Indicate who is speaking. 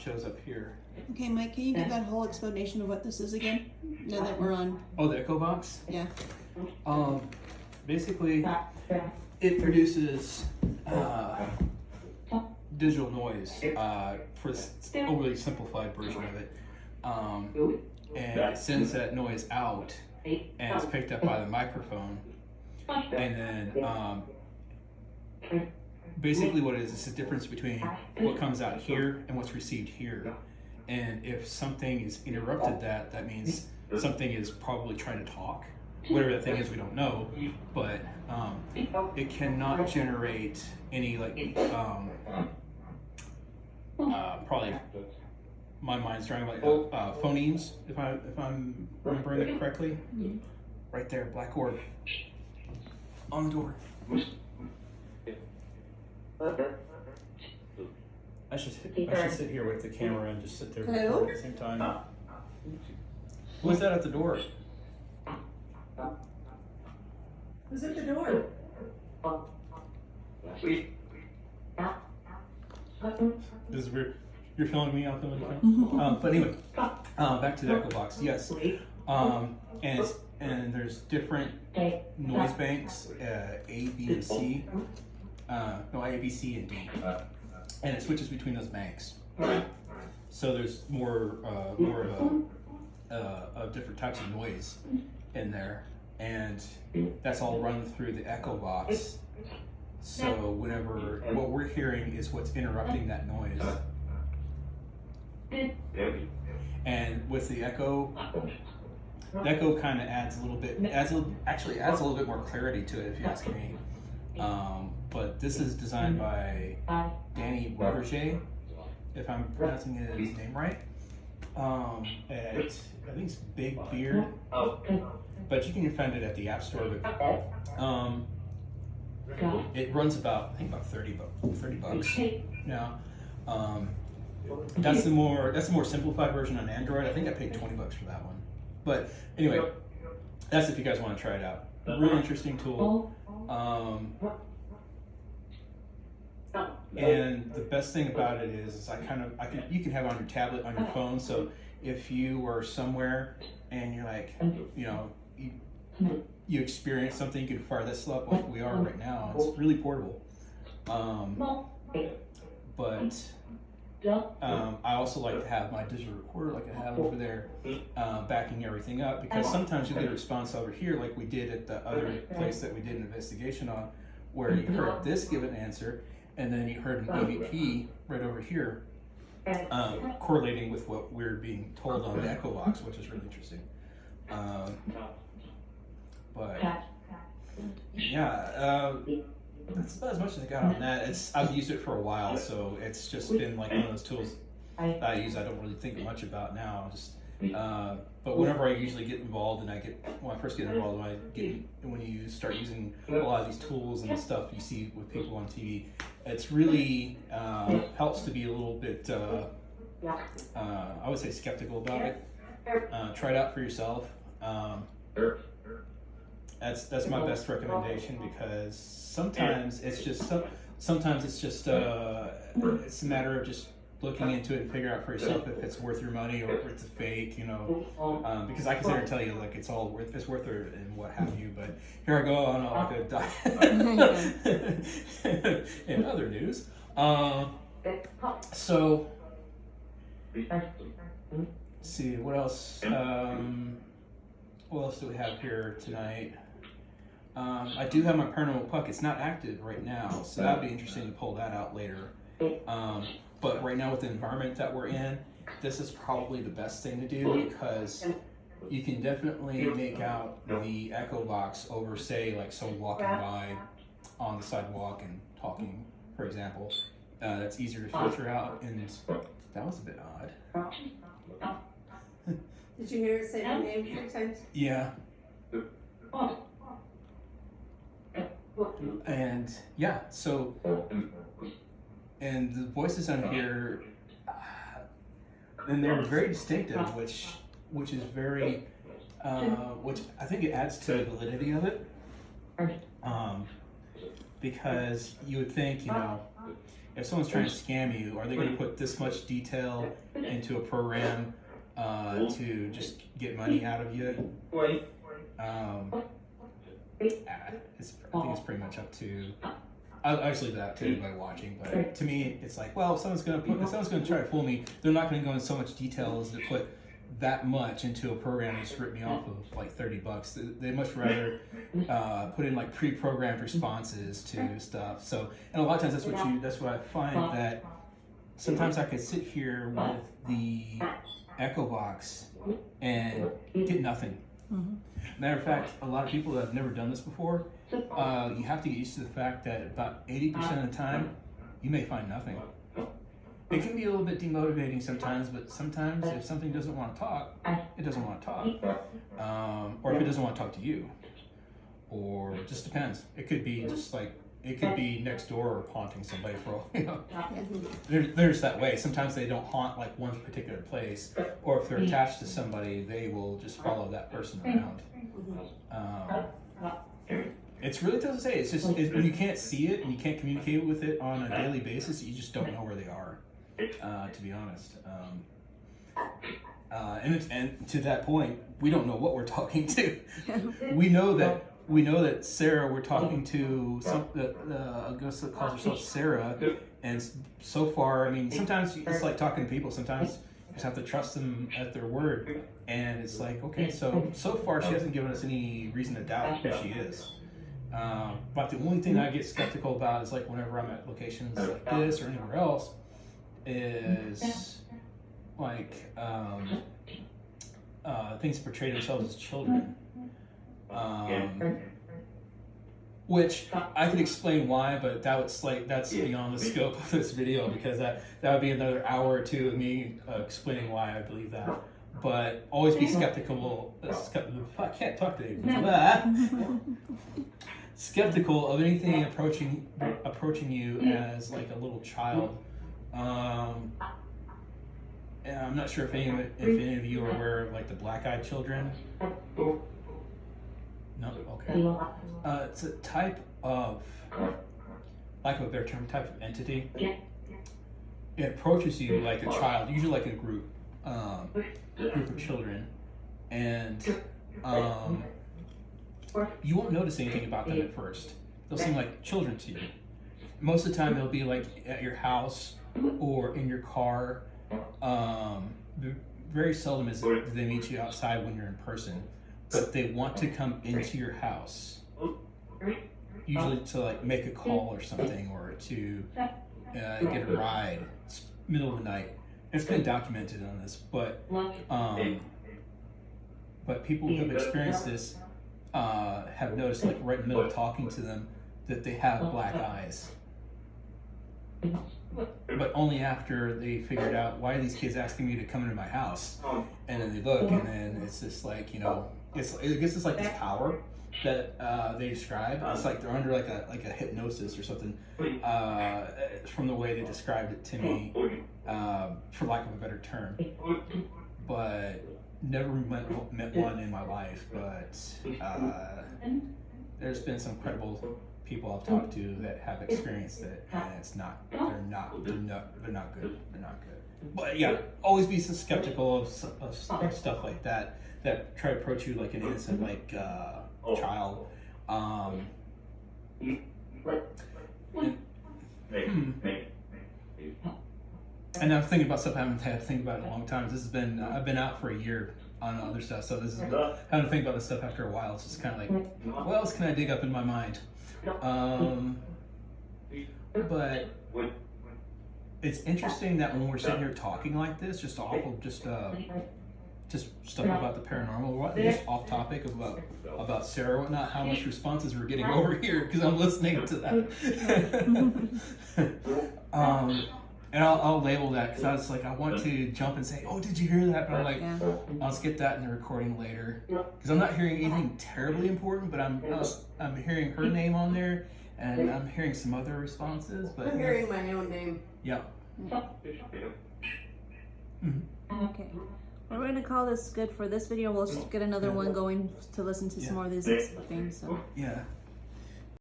Speaker 1: shows up here.
Speaker 2: Okay, Mike, can you give that whole explanation of what this is again? Now that we're on.
Speaker 1: Oh, the echo box?
Speaker 2: Yeah.
Speaker 1: Basically, it produces digital noise for the overly simplified version of it. And it sends that noise out and it's picked up by the microphone. And then basically what it is the difference between what comes out here and what's received here. And if something is interrupted, that means something is probably trying to talk. Whatever that thing is, we don't know, but it cannot generate any probably my mind's drawing like phonemes, if I'm remembering it correctly. Right there, black orb on the door. I should sit here with the camera and just sit there at the same time. Who's that at the door?
Speaker 2: Who's at the door?
Speaker 1: This is weird. You're filming me, I'll film you. But anyway, back to the echo box. Yes, and there's different noise banks, A, B, and C. No, A, B, C, and D, and it switches between those banks. So there's more of different types of noise in there, and that's all run through the echo box. So whenever what we're hearing is what's interrupting that noise. And with the echo kind of adds a little bit, actually adds a little bit more clarity to it, if you ask me. But this is designed by Danny Roberger, if I'm pronouncing his name right. I think it's Big Beard, but you can find it at the App Store. But, it runs about, I think about 30 bucks now. That's the more simplified version on Android. I think I paid 20 bucks for that one. But anyway, that's if you guys want to try it out. Really interesting tool. And the best thing about it is you can have it on your tablet, on your phone. So if you were somewhere and you're like, you experience something, you can fire this up like we are right now. It's really portable. But I also like to have my digital recorder like I have over there, backing everything up, because sometimes you get a response over here like we did at the other place that we did an investigation on, where you heard this give an answer, and then you heard an EVP right over here correlating with what we're being told on the echo box, which is really interesting. But yeah, that's about as much as I got on that. I've used it for a while, so it's just been like one of those tools that I use. I don't really think much about now. But whenever I usually get involved, and when I first get involved, when you start using a lot of these tools and the stuff you see with people on TV, it's really helps to be a little bit, I would say, skeptical about it. Try it out for yourself. That's my best recommendation, because sometimes it's just it's a matter of just looking into it and figure out for yourself if it's worth your money or if it's a fake, because I can sit here and tell you like it's worth it and what have you, but here I go on like a diet. In other news, so let's see what else. What else do we have here tonight? I do have my paranormal puck. It's not active right now, so that'd be interesting to pull that out later. But right now, with the environment that we're in, this is probably the best thing to do, because you can definitely make out the echo box over, say, like someone walking by on the sidewalk and talking, for example. That's easier to filter out, and that was a bit odd.
Speaker 2: Did you hear it say my name 6 times?
Speaker 1: Yeah. And yeah, so, and the voices on here, and they're very distinctive, which is very, which I think it adds to the validity of it. Because you would think, if someone's trying to scam you, are they going to put this much detail into a program to just get money out of you? I think it's pretty much up to. I just leave that to anybody watching, but to me, it's like, well, if someone's going to try to fool me, they're not going to go in so much detail as to put that much into a program and just rip me off of like $30. They much rather put in like pre-programmed responses to stuff. So, and a lot of times that's what I find, that sometimes I could sit here with the Echo Box and get nothing.
Speaker 2: Mm-hmm.
Speaker 1: Matter of fact, a lot of people that have never done this before, you have to get used to the fact that about 80% of the time, you may find nothing. It can be a little bit demotivating sometimes, but sometimes if something doesn't want to talk, it doesn't want to talk. Or if it doesn't want to talk to you. Or it just depends. It could be just like, it could be next door or haunting somebody for all, you know. There's that way. Sometimes they don't haunt like one particular place, or if they're attached to somebody, they will just follow that person around. It's really tough to say. It's just when you can't see it and you can't communicate with it on a daily basis, you just don't know where they are, to be honest. And to that point, we don't know what we're talking to. We know that Sarah, we're talking to a ghost that calls herself Sarah, and so far, I mean, sometimes it's like talking to people. Sometimes you just have to trust them at their word, and it's like, okay, so far she hasn't given us any reason to doubt who she is. But the only thing I get skeptical about is like whenever I'm at locations like this or anywhere else, is like things portray themselves as children. Which I could explain why, but that's beyond the scope of this video, because that would be another hour or two of me explaining why I believe that. But always be skeptical. I can't talk today. Skeptical of anything approaching you as like a little child. And I'm not sure if any of you are aware of like the black-eyed children. No, okay. It's a type of, lack of a better term, type of entity. It approaches you like a child, usually like a group of children, and you won't notice anything about them at first. They'll seem like children to you. Most of the time, they'll be like at your house or in your car. Very seldom do they meet you outside when you're in person. But they want to come into your house, usually to like make a call or something, or to get a ride. It's middle of the night. It's been documented on this, but people who have experienced this have noticed, like right in the middle of talking to them, that they have black eyes. But only after they figured out, why are these kids asking me to come into my house? And then they look, and then it's just like, you know, I guess it's like this power that they describe. It's like they're under like a hypnosis or something, from the way they described it to me, for lack of a better term. But never met one in my life. But there's been some credible people I've talked to that have experienced it, and it's not. They're not good. They're not good. But yeah, always be skeptical of stuff like that try to approach you like an innocent child. And I'm thinking about stuff I haven't had to think about in a long time. I've been out for a year on other stuff, so this is having to think about this stuff after a while. It's just kind of like, what else can I dig up in my mind? But it's interesting that when we're sitting here talking like this, just stuff about the paranormal, just off topic about Sarah and whatnot, how much responses we're getting over here because I'm listening to that. And I'll label that because I was like, I want to jump and say, oh, did you hear that? But I'm like, I'll just get that in the recording later because I'm not hearing anything terribly important, but I'm hearing her name on there, and I'm hearing some other responses. But
Speaker 2: I'm hearing my own name.
Speaker 1: Yeah.
Speaker 2: Mm-hmm. Okay. Well, we're gonna call this good for this video. We'll just get another one going to listen to some more of these things. So
Speaker 1: yeah.